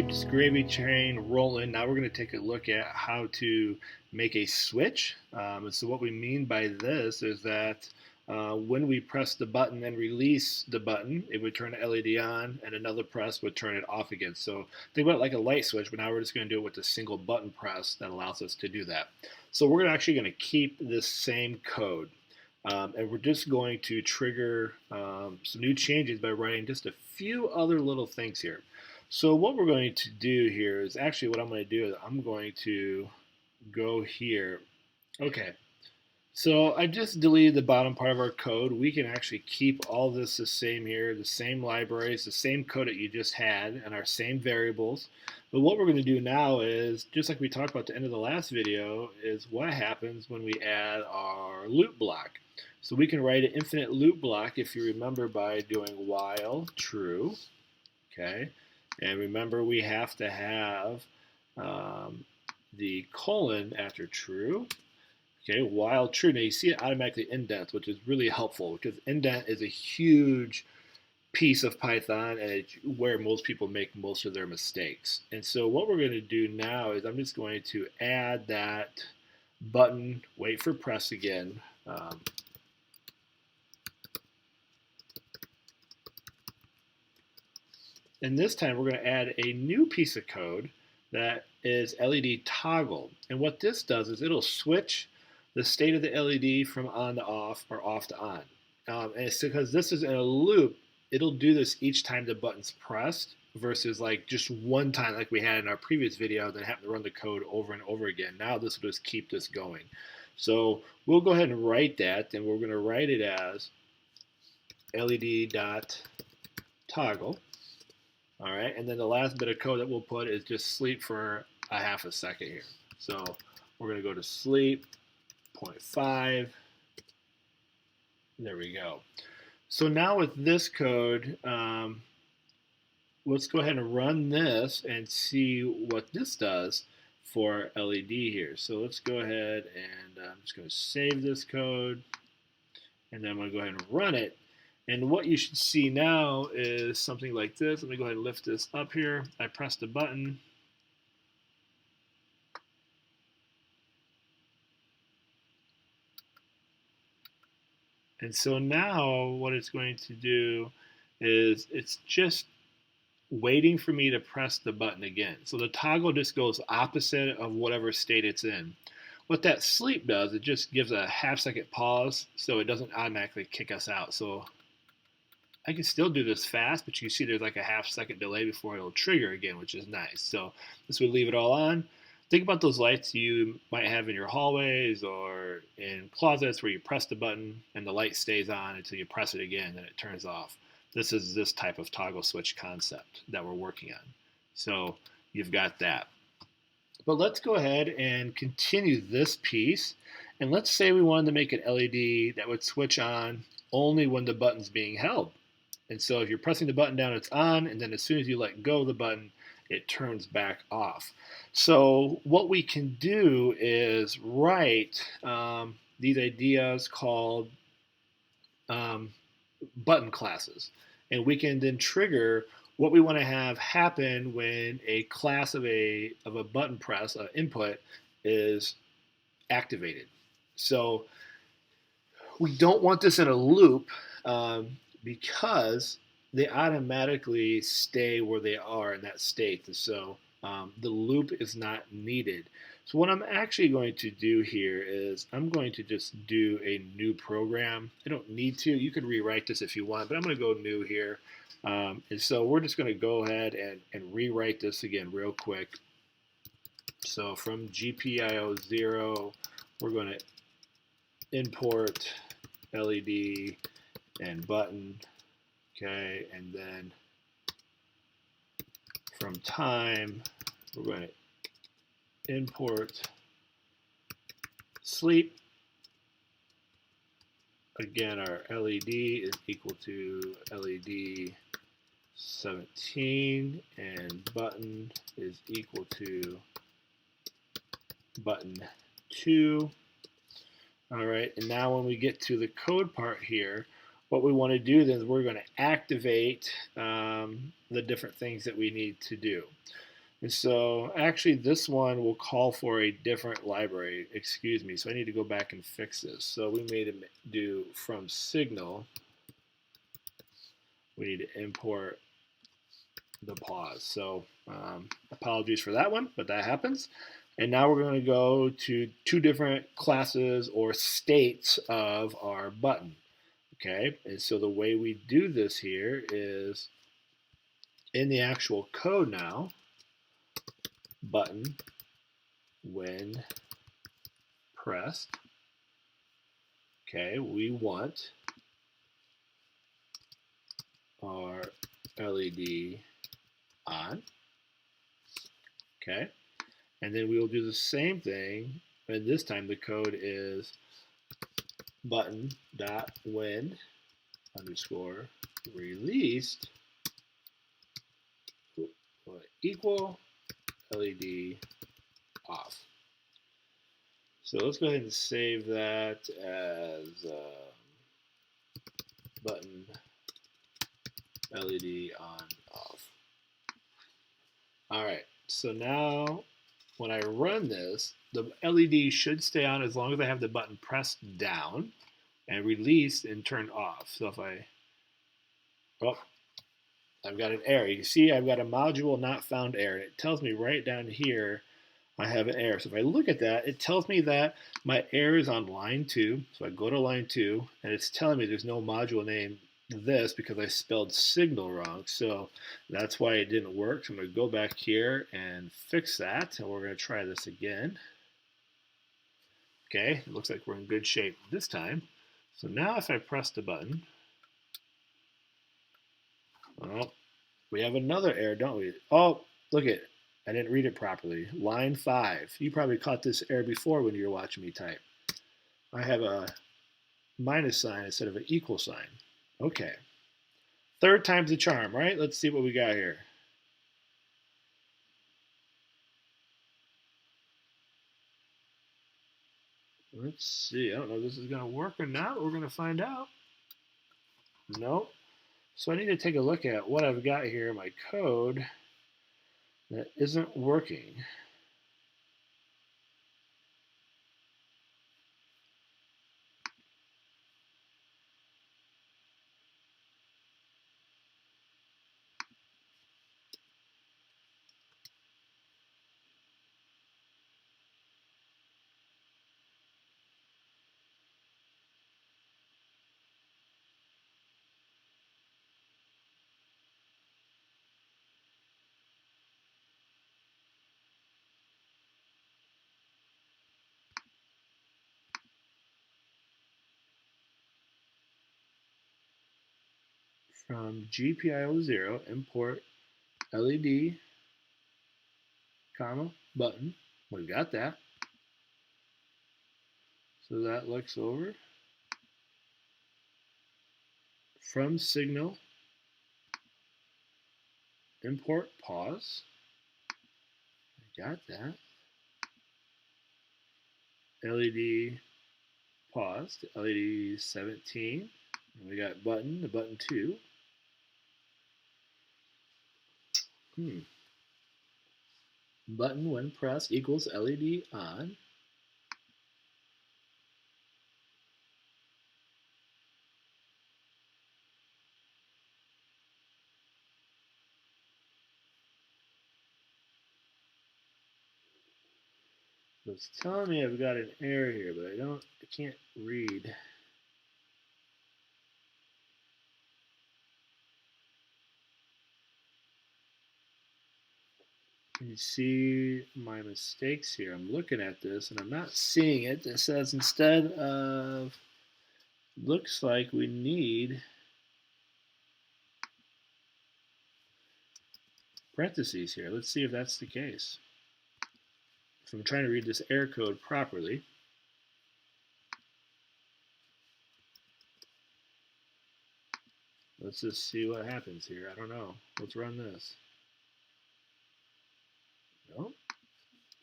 keep this gravy train rolling. Now we're going to take a look at how to make a switch. And so what we mean by this is that when we press the button and release the button, it would turn the LED on, and another press would turn it off again. So think about it like a light switch, but now we're just going to do it with a single button press that allows us to do that. So we're actually going to keep this same code. And we're just going to trigger some new changes by writing just a few other little things here. So what we're going to do here is actually what I'm going to do is I'm going to go here. Okay, so I just deleted the bottom part of our code. We can actually keep all this the same here, the same libraries, the same code that you just had, and our same variables. But what we're going to do now is, just like we talked about at the end of the last video, is what happens when we add our loop block. So we can write an infinite loop block, if you remember, by doing while true. Okay, and remember we have to have the colon after true. Okay, while true. Now you see it automatically indents, which is really helpful because indent is a huge piece of Python, and it's where most people make most of their mistakes. And so what we're going to do now is I'm just going to add that button, wait for press again. And this time we're going to add a new piece of code that is LED toggle. And what this does is it'll switch the state of the LED from on to off or off to on. And it's because this is in a loop, it'll do this each time the button's pressed versus like just one time like we had in our previous video, then having to run the code over and over again. Now this will just keep this going. So we'll go ahead and write that, and we're going to write it as LED.toggle. All right, and then the last bit of code that we'll put is just sleep for a half a second here. So we're going to go to sleep, 0.5. There we go. So now with this code, let's go ahead and run this and see what this does for LED here. So let's go ahead and I'm just going to save this code, and then I'm going to go ahead and run it. And what you should see now is something like this. Let me go ahead and lift this up here. I press the button. And so now what it's going to do is it's just waiting for me to press the button again. So the toggle just goes opposite of whatever state it's in. What that sleep does, it just gives a half-second pause so it doesn't automatically kick us out. So I can still do this fast, but you see there's like a half-second delay before it'll trigger again, which is nice. So this would leave it all on. Think about those lights you might have in your hallways or in closets where you press the button and the light stays on until you press it again, then it turns off. This is this type of toggle switch concept that we're working on. So you've got that. But let's go ahead and continue this piece. And let's say we wanted to make an LED that would switch on only when the button's being held. And so if you're pressing the button down, it's on, and then as soon as you let go of the button, it turns back off. So what we can do is write these ideas called button classes. And we can then trigger what we want to have happen when a class of a button press, input, is activated. So we don't want this in a loop because they automatically stay where they are in that state. And so the loop is not needed. So what I'm actually going to do here is I'm going to just do a new program. I don't need to. You can rewrite this if you want, but I'm going to go new here. And so we're just going to go ahead and rewrite this again real quick. So from GPIO0, we're going to import LED and button. Okay, and then from time, we're going to import sleep. Again, our LED is equal to LED 17, and button is equal to button 2. All right, and now when we get to the code part here, what we want to do then is we're going to activate the different things that we need to do. And so actually this one will call for a different library, excuse me. So I need to go back and fix this. So we made it do from signal, we need to import the pause. So apologies for that one, but that happens. And now we're going to go to two different classes or states of our button. Okay, and so the way we do this here is in the actual code now, button when pressed. Okay, we want our LED on. Okay, and then we will do the same thing, and this time the code is button dot when underscore released equal LED off. So let's go ahead and save that as button LED on off. All right, so now when I run this, the LED should stay on as long as I have the button pressed down and released and turned off. So if oh, I've got an error. You can see I've got a module not found error. It tells me right down here I have an error. So if I look at that, it tells me that my error is on line 2. So I go to line 2, and it's telling me there's no module name this because I spelled signal wrong. So that's why it didn't work. So I'm going to go back here and fix that, and we're going to try this again. Okay, it looks like we're in good shape this time. So now if I press the button, well, we have another error, don't we? Oh, look at, I didn't read it properly. Line 5. You probably caught this error before when you were watching me type. I have a minus sign instead of an equal sign. Okay. Third time's the charm, right? Let's see what we got here. Let's see. I don't know if this is going to work or not. We're going to find out. Nope. So I need to take a look at what I've got here in my code that isn't working. From GPIO0, import LED, comma, button. We've got that. So that looks over. From signal, import pause. I got that. LED paused, LED 17. And we got button, the button 2. Button when pressed equals LED on. So it's telling me I've got an error here, but I can't read. Can you see my mistakes here? I'm looking at this and I'm not seeing it. It says instead of, looks like we need parentheses here. Let's see if that's the case. So I'm trying to read this error code properly. Let's just see what happens here. I don't know. Let's run this. Nope.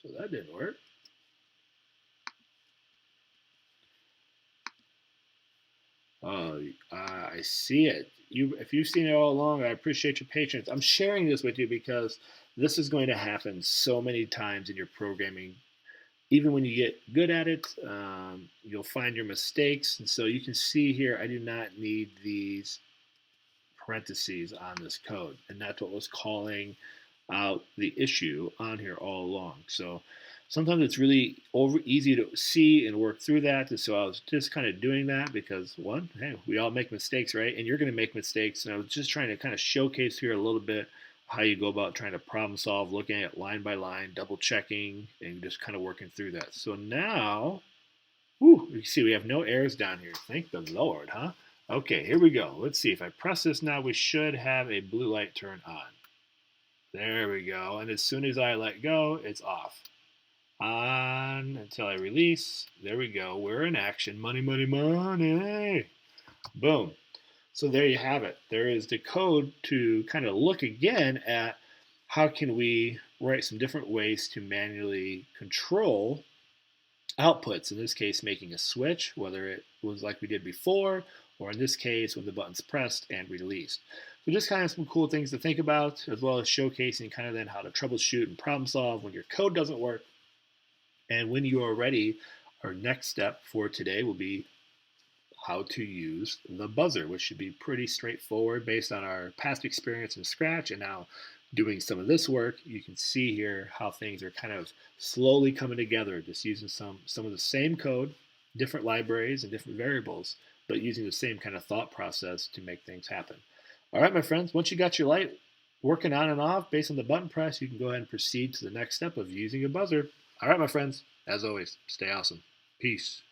So that didn't work. Oh, I see it. If you've seen it all along, I appreciate your patience. I'm sharing this with you because This is going to happen so many times in your programming. Even when you get good at it, you'll find your mistakes. And so you can see here, I do not need these parentheses on this code. And that's what was calling out the issue on here all along. So sometimes it's really easy to see and work through that. And so I was just kind of doing that because, one, hey, we all make mistakes, right? And you're going to make mistakes. And I was just trying to kind of showcase here a little bit how you go about trying to problem solve, looking at line by line, double checking, and just kind of working through that. So now, you see we have no errors down here. Thank the Lord, huh? Okay, here we go. Let's see. If I press this now, we should have a blue light turn on. There we go. And as soon as I let go, it's off. On until I release. There we go. We're in action. Money, money, money. Boom. So there you have it. There is the code to kind of look again at how can we write some different ways to manually control outputs. In this case, making a switch, whether it was like we did before, or in this case, when the button's pressed and released. So just kind of some cool things to think about, as well as showcasing kind of then how to troubleshoot and problem solve when your code doesn't work. And when you are ready, our next step for today will be how to use the buzzer, which should be pretty straightforward based on our past experience in Scratch and now doing some of this work. You can see here how things are kind of slowly coming together, just using some of the same code, different libraries and different variables, but using the same kind of thought process to make things happen. All right, my friends, once you got your light working on and off based on the button press, you can go ahead and proceed to the next step of using a buzzer. All right, my friends, as always, stay awesome. Peace.